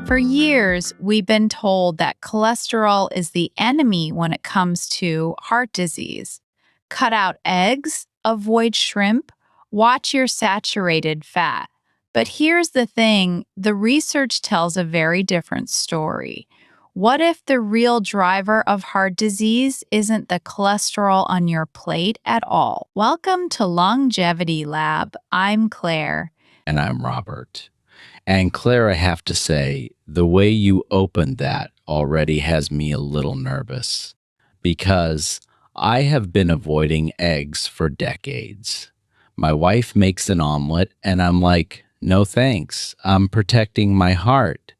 For years, we've been told that cholesterol is the enemy when it comes to heart disease. Cut out eggs, avoid shrimp, watch your saturated fat. But here's the thing, the research tells a very different story. What if the real driver of heart disease isn't the cholesterol on your plate at all? Welcome to Longevity Lab. I'm Claire. And I'm Robert. And Claire, I have to say, the way you opened that already has me a little nervous because I have been avoiding eggs for decades. My wife makes an omelet, and I'm like, no thanks. I'm protecting my heart.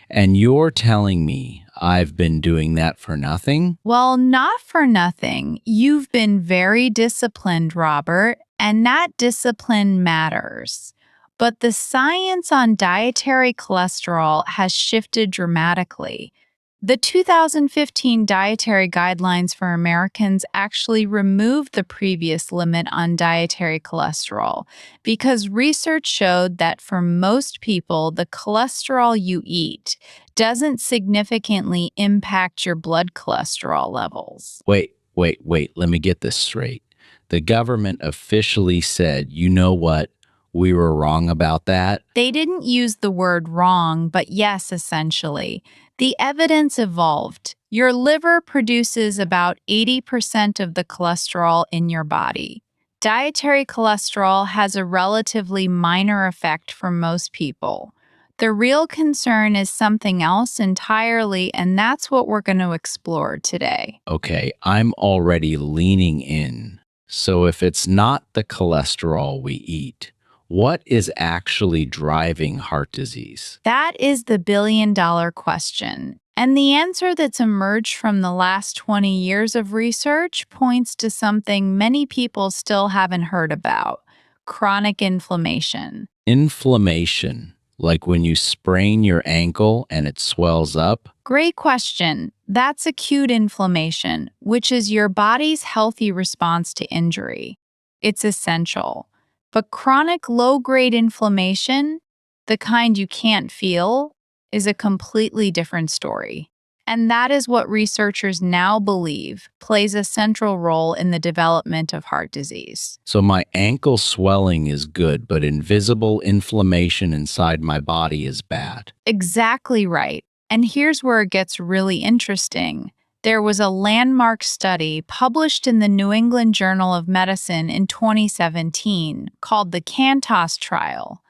And you're telling me I've been doing that for nothing? Well, not for nothing. You've been very disciplined, Robert, and that discipline matters. But the science on dietary cholesterol has shifted dramatically. The 2015 dietary guidelines for Americans actually removed the previous limit on dietary cholesterol because research showed that for most people, the cholesterol you eat doesn't significantly impact your blood cholesterol levels. Wait. Let me get this straight. The government officially said, you know what? We were wrong about that. They didn't use the word wrong, but yes, essentially. The evidence evolved. Your liver produces about 80% of the cholesterol in your body. Dietary cholesterol has a relatively minor effect for most people. The real concern is something else entirely, and that's what we're going to explore today. Okay, I'm already leaning in. So if it's not the cholesterol we eat, what is actually driving heart disease? That is the billion-dollar question. And the answer that's emerged from the last 20 years of research points to something many people still haven't heard about: chronic inflammation. Inflammation, like when you sprain your ankle and it swells up? Great question. That's acute inflammation, which is your body's healthy response to injury. It's essential. But chronic low-grade inflammation, the kind you can't feel, is a completely different story. And that is what researchers now believe plays a central role in the development of heart disease. So my ankle swelling is good, but invisible inflammation inside my body is bad. Exactly right. And here's where it gets really interesting. There was a landmark study published in the New England Journal of Medicine in 2017 called the CANTOS trial.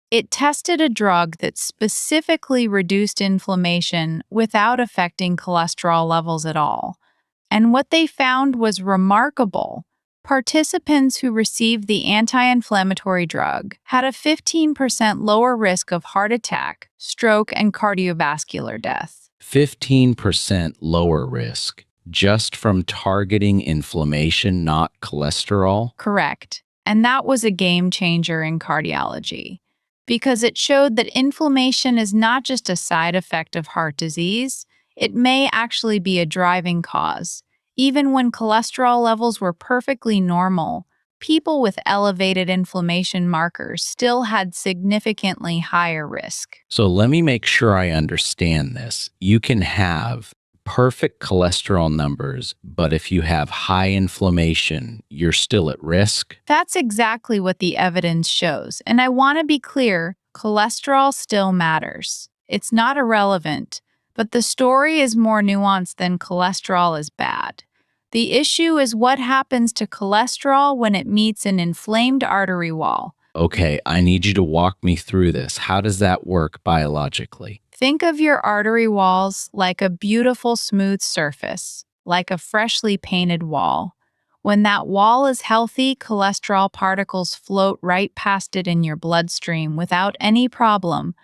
It tested a drug that specifically reduced inflammation without affecting cholesterol levels at all. And what they found was remarkable. Participants who received the anti-inflammatory drug had a 15% lower risk of heart attack, stroke, and cardiovascular death. 15% lower risk just from targeting inflammation, not cholesterol? Correct. And that was a game changer in cardiology because it showed that inflammation is not just a side effect of heart disease, it may actually be a driving cause. Even when cholesterol levels were perfectly normal, people with elevated inflammation markers still had significantly higher risk. So let me make sure I understand this. You can have perfect cholesterol numbers, but if you have high inflammation, you're still at risk? That's exactly what the evidence shows. And I want to be clear, cholesterol still matters. It's not irrelevant, but the story is more nuanced than cholesterol is bad. The issue is what happens to cholesterol when it meets an inflamed artery wall. Okay, I need you to walk me through this. How does that work biologically? Think of your artery walls like a beautiful smooth surface, like a freshly painted wall. When that wall is healthy, cholesterol particles float right past it in your bloodstream without any problem.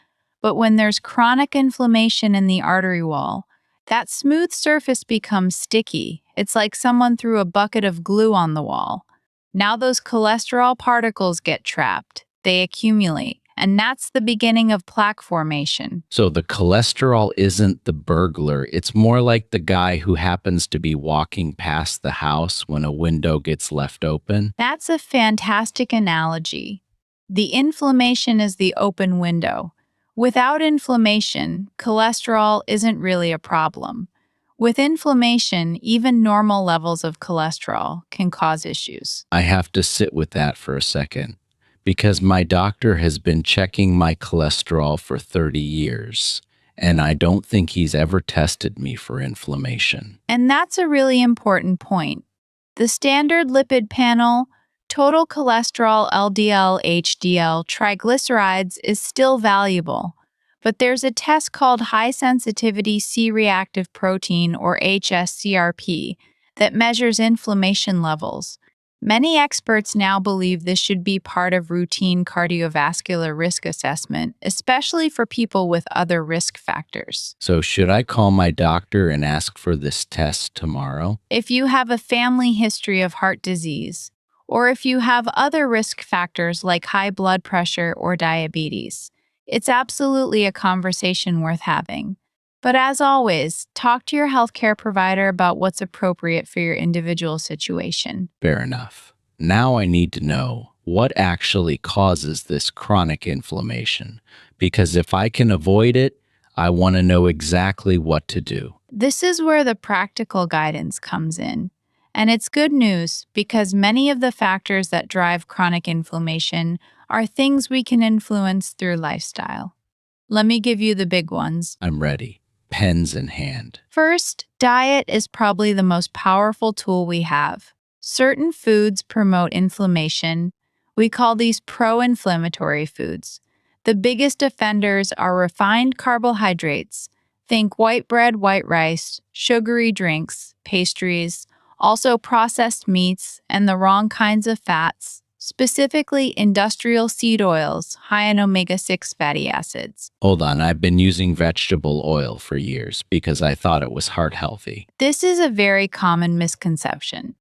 But when there's chronic inflammation in the artery wall, that smooth surface becomes sticky. It's like someone threw a bucket of glue on the wall. Now those cholesterol particles get trapped. They accumulate. And that's the beginning of plaque formation. So the cholesterol isn't the burglar. It's more like the guy who happens to be walking past the house when a window gets left open. That's a fantastic analogy. The inflammation is the open window. Without inflammation, cholesterol isn't really a problem. With inflammation, even normal levels of cholesterol can cause issues. I have to sit with that for a second because my doctor has been checking my cholesterol for 30 years, and I don't think he's ever tested me for inflammation. And that's a really important point. The standard lipid panel, total cholesterol LDL, HDL, triglycerides is still valuable, but there's a test called high sensitivity C reactive protein or HSCRP that measures inflammation levels. Many experts now believe this should be part of routine cardiovascular risk assessment, especially for people with other risk factors. So, should I call my doctor and ask for this test tomorrow? If you have a family history of heart disease, or if you have other risk factors like high blood pressure or diabetes, it's absolutely a conversation worth having. But as always, talk to your healthcare provider about what's appropriate for your individual situation. Fair enough. Now I need to know what actually causes this chronic inflammation, because if I can avoid it, I want to know exactly what to do. This is where the practical guidance comes in. And it's good news because many of the factors that drive chronic inflammation are things we can influence through lifestyle. Let me give you the big ones. I'm ready. Pens in hand. First, diet is probably the most powerful tool we have. Certain foods promote inflammation. We call these pro inflammatory foods. The biggest offenders are refined carbohydrates. Think white bread, white rice, sugary drinks, pastries, also processed meats, and the wrong kinds of fats, specifically industrial seed oils, high in omega 6 fatty acids. Hold on, I've been using vegetable oil for years because I thought it was heart healthy. This is a very common misconception.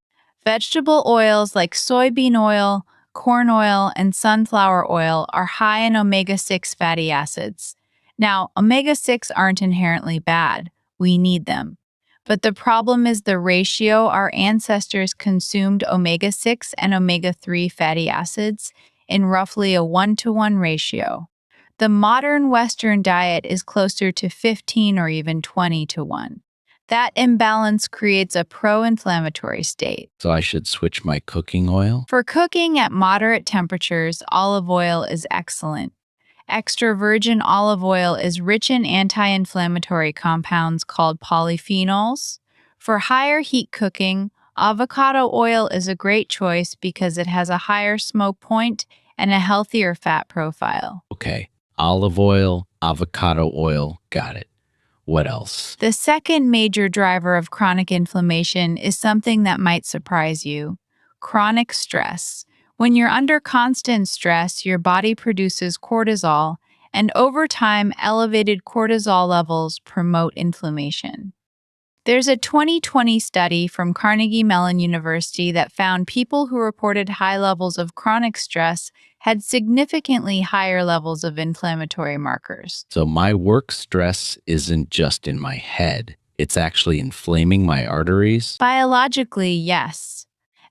Vegetable oils like soybean oil, corn oil, and sunflower oil are high in omega 6 fatty acids. Now, omega 6 aren't inherently bad, we need them. But the problem is the ratio our ancestors consumed omega 6 and omega 3 fatty acids in roughly a 1-to-1 ratio. The modern Western diet is closer to 15 or even 20-to-1. That imbalance creates a pro inflammatory state. So I should switch my cooking oil? For cooking at moderate temperatures, olive oil is excellent. Extra virgin olive oil is rich in anti inflammatory compounds called polyphenols. For higher heat cooking, avocado oil is a great choice because it has a higher smoke point and a healthier fat profile. Okay, olive oil, avocado oil, got it. What else? The second major driver of chronic inflammation is something that might surprise you: chronic stress. When you're under constant stress, your body produces cortisol, and over time, elevated cortisol levels promote inflammation. There's a 2020 study from Carnegie Mellon University that found people who reported high levels of chronic stress had significantly higher levels of inflammatory markers. So my work stress isn't just in my head, it's actually inflaming my arteries. Biologically, yes.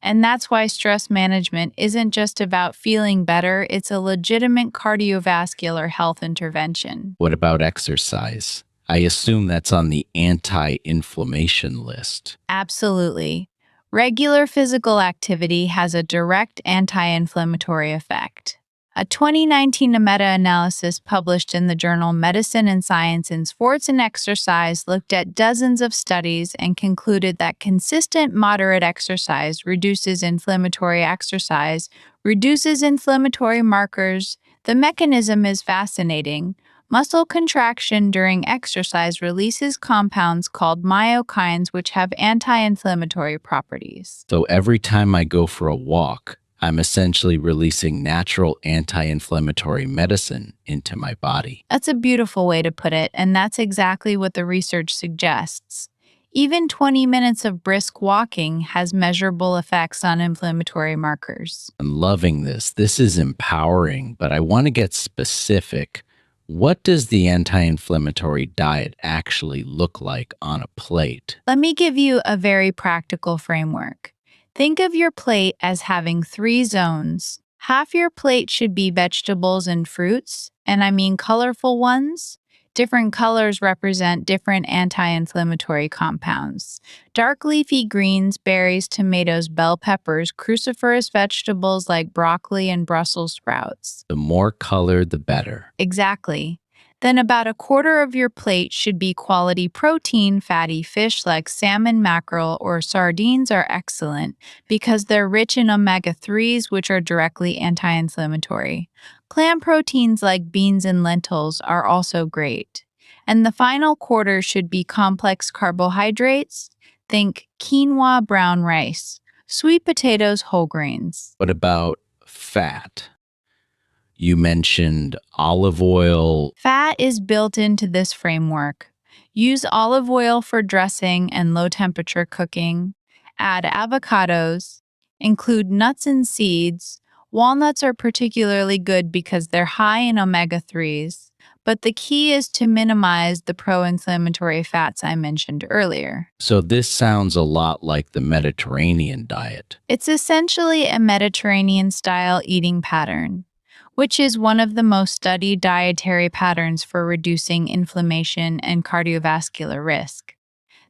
And that's why stress management isn't just about feeling better, it's a legitimate cardiovascular health intervention. What about exercise? I assume that's on the anti-inflammation list. Absolutely. Regular physical activity has a direct anti inflammatory effect. A 2019 meta analysis published in the journal Medicine and Science in Sports and Exercise looked at dozens of studies and concluded that consistent moderate exercise reduces inflammatory markers. The mechanism is fascinating. Muscle contraction during exercise releases compounds called myokines, which have anti inflammatory properties. So every time I go for a walk, I'm essentially releasing natural anti-inflammatory medicine into my body. That's a beautiful way to put it, and that's exactly what the research suggests. Even 20 minutes of brisk walking has measurable effects on inflammatory markers. I'm loving this. This is empowering, but I want to get specific. What does the anti-inflammatory diet actually look like on a plate? Let me give you a very practical framework. Think of your plate as having 3 zones. Half your plate should be vegetables and fruits, and I mean colorful ones. Different colors represent different anti inflammatory compounds. Dark leafy greens, berries, tomatoes, bell peppers, cruciferous vegetables like broccoli and Brussels sprouts. The more color, the better. Exactly. Then about a quarter of your plate should be quality protein. Fatty fish like salmon, mackerel, or sardines are excellent because they're rich in omega 3s, which are directly anti inflammatory. Plant proteins like beans and lentils are also great. And the final quarter should be complex carbohydrates. Think quinoa, brown rice, sweet potatoes, whole grains. What about fat? You mentioned olive oil. Fat is built into this framework. Use olive oil for dressing and low temperature cooking. Add avocados. Include nuts and seeds. Walnuts are particularly good because they're high in omega 3s. But the key is to minimize the pro inflammatory fats I mentioned earlier. So this sounds a lot like the Mediterranean diet. It's essentially a Mediterranean style eating pattern, which is one of the most studied dietary patterns for reducing inflammation and cardiovascular risk.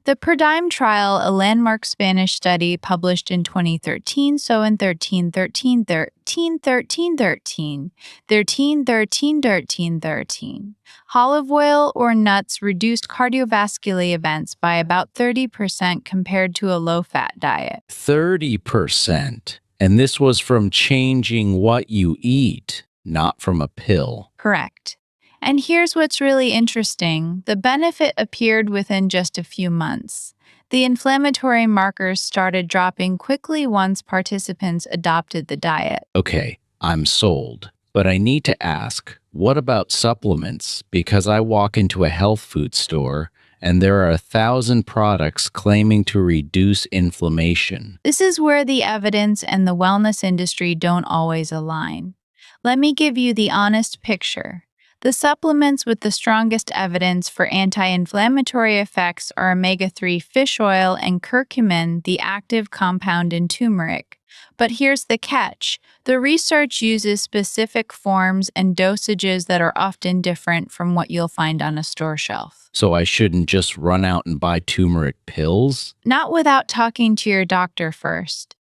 The Perdime trial, a landmark Spanish study published in 2013, so in 13, 13, 13, 13, 13, 13, 13, 13, 13. Olive oil or nuts reduced cardiovascular events by about 30% compared to a low-fat diet. 30%. And this was from changing what you eat, not from a pill. Correct. And here's what's really interesting. The benefit appeared within just a few months. The inflammatory markers started dropping quickly once participants adopted the diet. Okay, I'm sold. But I need to ask, what about supplements? Because I walk into a health food store and there are 1,000 products claiming to reduce inflammation. This is where the evidence and the wellness industry don't always align. Let me give you the honest picture. The supplements with the strongest evidence for anti-inflammatory effects are omega-3 fish oil and curcumin, the active compound in turmeric. But here's the catch. The research uses specific forms and dosages that are often different from what you'll find on a store shelf. So I shouldn't just run out and buy turmeric pills? Not without talking to your doctor first.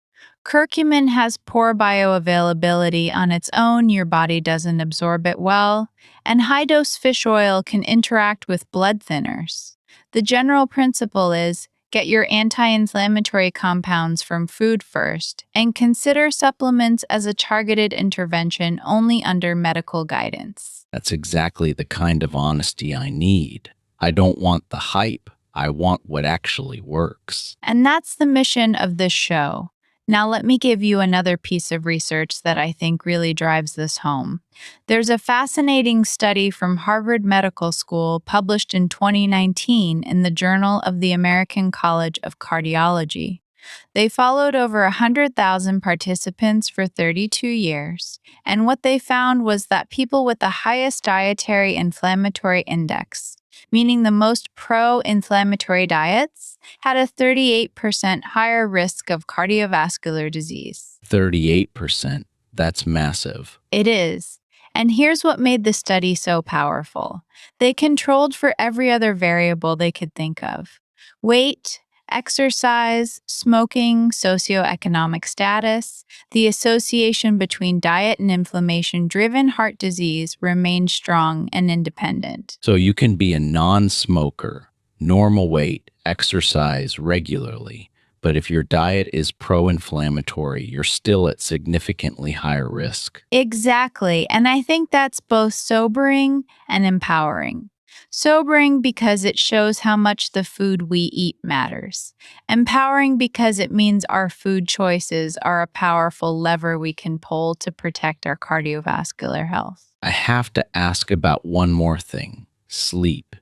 Curcumin has poor bioavailability on its own, your body doesn't absorb it well, and high-dose fish oil can interact with blood thinners. The general principle is get your anti-inflammatory compounds from food first, and consider supplements as a targeted intervention only under medical guidance. That's exactly the kind of honesty I need. I don't want the hype. I want what actually works. And that's the mission of this show. Now, let me give you another piece of research that I think really drives this home. There's a fascinating study from Harvard Medical School published in 2019 in the Journal of the American College of Cardiology. They followed over 100,000 participants for 32 years, and what they found was that people with the highest dietary inflammatory index, meaning the most pro-inflammatory diets, had a 38% higher risk of cardiovascular disease. 38%. That's massive. It is. And here's what made the study so powerful. They controlled for every other variable they could think of: weight, exercise, smoking, socioeconomic status. The association between diet and inflammation-driven heart disease remained strong and independent. So you can be a non-smoker, normal weight, exercise regularly, but if your diet is pro-inflammatory, you're still at significantly higher risk. Exactly. And I think that's both sobering and empowering. Sobering because it shows how much the food we eat matters. Empowering because it means our food choices are a powerful lever we can pull to protect our cardiovascular health. I have to ask about one more thing: sleep.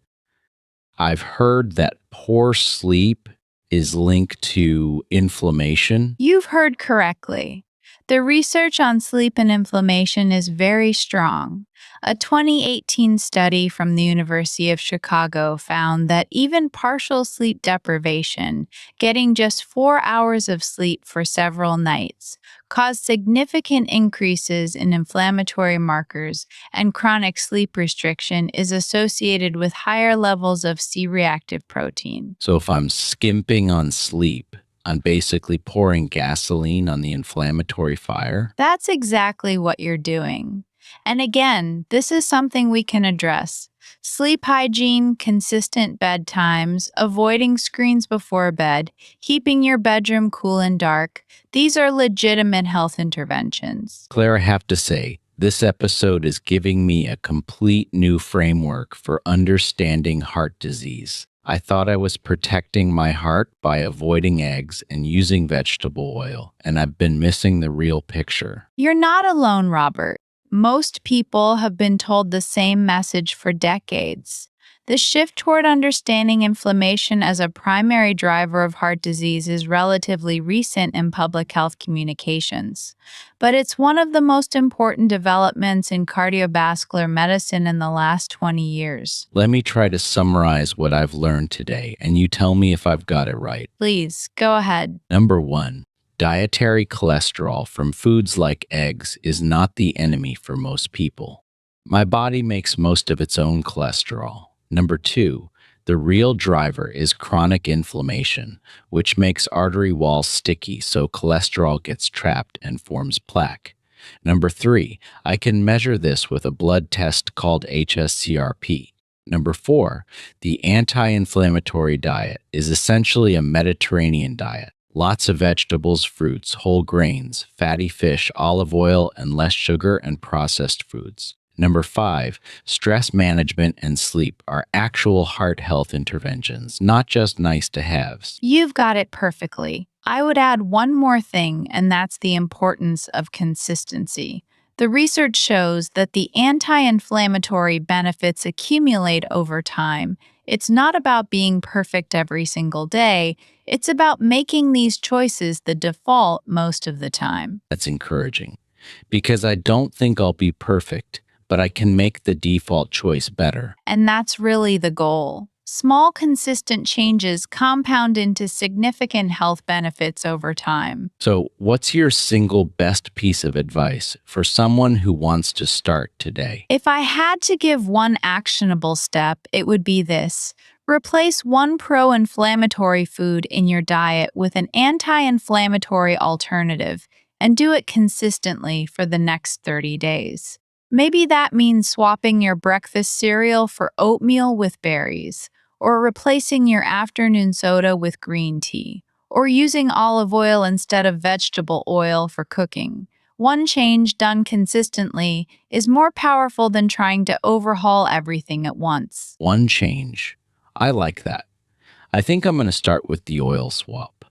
I've heard that poor sleep is linked to inflammation. You've heard correctly. The research on sleep and inflammation is very strong. A 2018 study from the University of Chicago found that even partial sleep deprivation, getting just 4 hours of sleep for several nights, caused significant increases in inflammatory markers, and chronic sleep restriction is associated with higher levels of C reactive protein. So if I'm skimping on sleep, I'm basically pouring gasoline on the inflammatory fire. That's exactly what you're doing. And again, this is something we can address. Sleep hygiene, consistent bedtimes, avoiding screens before bed, keeping your bedroom cool and dark, these are legitimate health interventions. Claire, I have to say, this episode is giving me a complete new framework for understanding heart disease. I thought I was protecting my heart by avoiding eggs and using vegetable oil, and I've been missing the real picture. You're not alone, Robert. Most people have been told the same message for decades. The shift toward understanding inflammation as a primary driver of heart disease is relatively recent in public health communications, but it's one of the most important developments in cardiovascular medicine in the last 20 years. Let me try to summarize what I've learned today, and you tell me if I've got it right. Please, go ahead. Number one, dietary cholesterol from foods like eggs is not the enemy for most people. My body makes most of its own cholesterol. Number two, the real driver is chronic inflammation, which makes artery walls sticky so cholesterol gets trapped and forms plaque. Number three, I can measure this with a blood test called HSCRP. Number four, the anti-inflammatory diet is essentially a Mediterranean diet. Lots of vegetables, fruits, whole grains, fatty fish, olive oil, and less sugar and processed foods. Number five, stress management and sleep are actual heart health interventions, not just nice to haves. You've got it perfectly. I would add one more thing, and that's the importance of consistency. The research shows that the anti inflammatory benefits accumulate over time. It's not about being perfect every single day, it's about making these choices the default most of the time. That's encouraging because I don't think I'll be perfect, but I can make the default choice better. And that's really the goal. Small, consistent changes compound into significant health benefits over time. So, what's your single best piece of advice for someone who wants to start today? If I had to give one actionable step, it would be this. Replace one pro inflammatory food in your diet with an anti inflammatory alternative and do it consistently for the next 30 days. Maybe that means swapping your breakfast cereal for oatmeal with berries, or replacing your afternoon soda with green tea, or using olive oil instead of vegetable oil for cooking. One change done consistently is more powerful than trying to overhaul everything at once. One change. I like that. I think I'm going to start with the oil swap.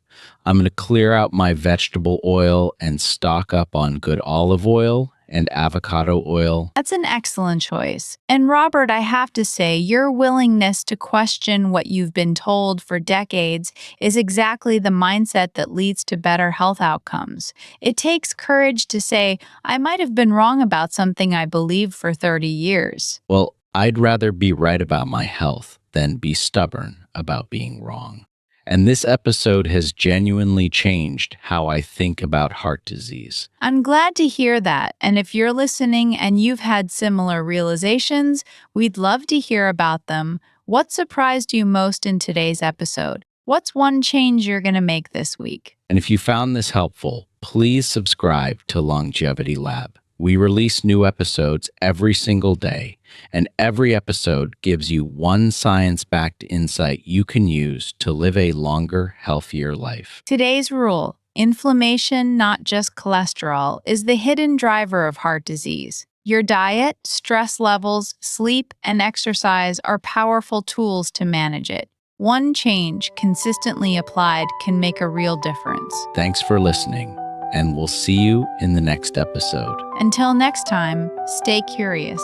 I'm going to clear out my vegetable oil and stock up on good olive oil and avocado oil. That's an excellent choice. And Robert, I have to say, your willingness to question what you've been told for decades is exactly the mindset that leads to better health outcomes. It takes courage to say, I might have been wrong about something I believed for 30 years. Well, I'd rather be right about my health than be stubborn about being wrong. And this episode has genuinely changed how I think about heart disease. I'm glad to hear that. And if you're listening and you've had similar realizations, we'd love to hear about them. What surprised you most in today's episode? What's one change you're going to make this week? And if you found this helpful, please subscribe to Longevity Lab. We release new episodes every single day, and every episode gives you one science-backed insight you can use to live a longer, healthier life. Today's rule: inflammation, not just cholesterol, is the hidden driver of heart disease. Your diet, stress levels, sleep, and exercise are powerful tools to manage it. One change, consistently applied, can make a real difference. Thanks for listening, and we'll see you in the next episode. Until next time, stay curious.